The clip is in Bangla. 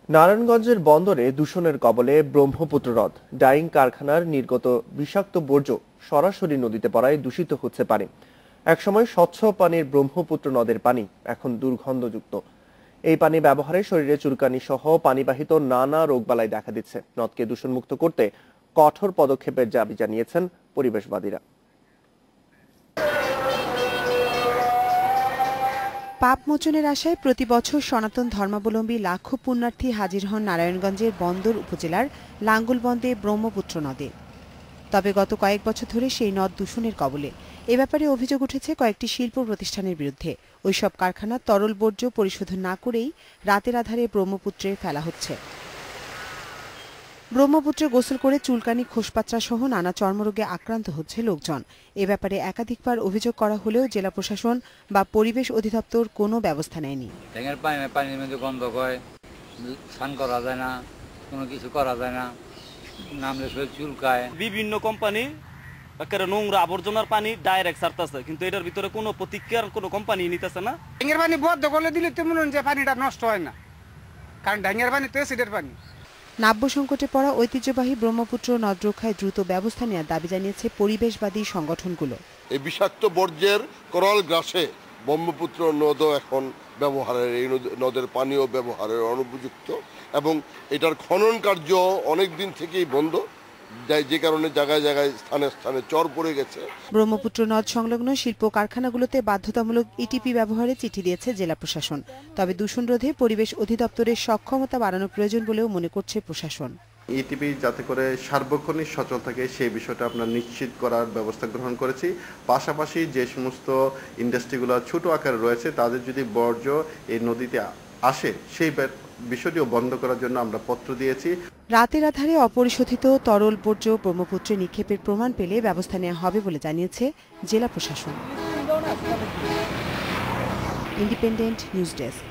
নারায়ণগঞ্জের বন্দরে দূষণের কবলে ব্রহ্মপুত্র হ্রদ। ডাইং কারখানার নির্গত বিষাক্ত বর্জ্য সরাসরি নদীতে পড়ায় দূষিত হচ্ছে পানি। একসময় স্বচ্ছ পানির ব্রহ্মপুত্র নদের পানি এখন দুর্গন্ধযুক্ত। এই পানি ব্যবহারে শরীরে চুলকানি সহ পানিবাহিত নানা রোগবালাই দেখা দিচ্ছে। নদকে দূষণমুক্ত করতে কঠোর পদক্ষেপের দাবি জানিয়েছেন পরিবেশবাদীরা। পাপ মোচনের আশায় প্রতি বছর সনাতন ধর্মাবলম্বী লাখো পুণ্যার্থী হাজির হন নারায়ণগঞ্জের বন্দর উপজেলার লাঙ্গলবন্দে ব্রহ্মপুত্র নদে। তবে গত কয়েক বছর ধরে সেই নদ দূষণের কবলে। এ ব্যাপারে অভিযোগ উঠেছে কয়েকটি শিল্প প্রতিষ্ঠানের বিরুদ্ধে। ওইসব কারখানা তরল বর্জ্য পরিশোধন না করেই রাতের আধারে ব্রহ্মপুত্রে ফেলা হচ্ছে। ব্রহ্মপুত্রে গোসল করে চুলকানি, খোসপাত্রা সহ নানা চর্মরোগে আক্রান্ত হচ্ছে লোকজন। এ ব্যাপারে একাধিকবার অভিযোগ করা হলেও জেলা প্রশাসন বা পরিবেশ অধিদপ্তর কোনো ব্যবস্থা নেয়নি। পানির মধ্যে গন্ধ হয়, স্নান করা যায় না, কোনো কিছু করা যায় না, নামলে শরীর চুলকায়। বিভিন্ন কোম্পানি একেবারে নোংরা আবর্জনার পানি ডাইরেক্ট ছাড়তেছে, কিন্তু এটার ভিতরে কোনো প্রতিক্রিয়ার কোনো কোম্পানি নিতেছে না। ড্যাঙের পানি বদ্ধ করলে দিলে তো মনে হয় যে পানিটা নষ্ট হয় না, কারণ ড্যাঙের পানি তো অ্যাসিডের পানি। নাব্য সংকটে পড়া ঐতিহ্যবাহী ব্রহ্মপুত্র নদ রক্ষায় দ্রুত ব্যবস্থা নেওয়ার দাবি জানিয়েছে পরিবেশবাদী সংগঠনগুলো। এই বিষাক্ত বর্জ্যের করল গ্রাসে ব্রহ্মপুত্র নদও এখন ব্যবহারের, এই নদের পানীয় ব্যবহারের অনুপযুক্ত এবং এটার খনন কার্য অনেক দিন থেকেই বন্ধ, যে কারণে জায়গায় জায়গায় স্থানে স্থানে চর পড়ে গেছে। ব্রহ্মপুত্র নদ সংলগ্ন শিল্প কারখানাগুলোতে বাধ্যতামূলক ইটিপি ব্যবহারে চিঠি দিয়েছে জেলা প্রশাসন। তবে দূষণ রোধে পরিবেশ অধিদপ্তরের সক্ষমতা বাড়ানো প্রয়োজন বলেও মনে করছে প্রশাসন। ইটিপি যাতে করে সার্বক্ষণিক সচল থাকে সেই বিষয়টা আমরা নিশ্চিত করার ব্যবস্থা গ্রহণ করেছি। পাশাপাশি যে সমস্ত ইন্ডাস্ট্রিগুলো ছোট আকারে রয়েছে তাদের যদি বর্জ্য এই নদীতে আসে সেই বিষয়টিও বন্ধ করার জন্য আমরা পত্র দিয়েছি। রাতের আধারে অপরিশোধিত তরল বর্জ্য ব্রহ্মপুত্রে নিক্ষেপের প্রমাণ পেলে ব্যবস্থা নেওয়া হবে বলে জানিয়েছে জেলা প্রশাসন। Independent news desk.